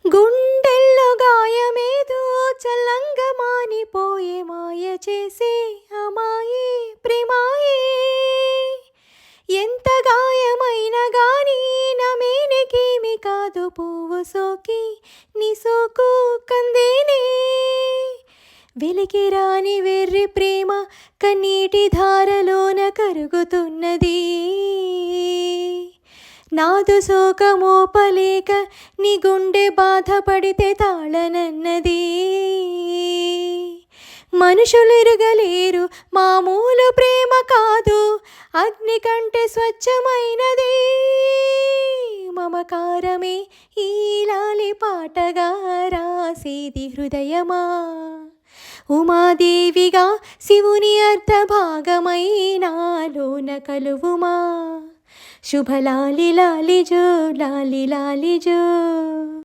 గుండెల్లో గాయమేదో చల్లంగా మానిపోయే మాయ చేసే అమాయే ప్రేమాయే. ఎంత గాయమైనా గానీ నమేనకేమి కాదు పువ్వు సోకి నీ సోకు కందేనే. వెలికి రాని వెర్రి ప్రేమ కన్నీటి ధారలోన కరుగుతున్నది. నాదు శోకమోపలేక నీ గుండె బాధపడితే తాళనన్నది. మనుషులెరుగలేరు మామూలు ప్రేమ కాదు, అగ్ని కంటే స్వచ్ఛమైనది. మమకారమే ఈ లాలి పాటగా రాసేది హృదయమా. ఉమాదేవిగా శివుని అర్ధ భాగమై నాలోన కలువుమా. శుభలాలి లాలి జో లాలి లాలి జో.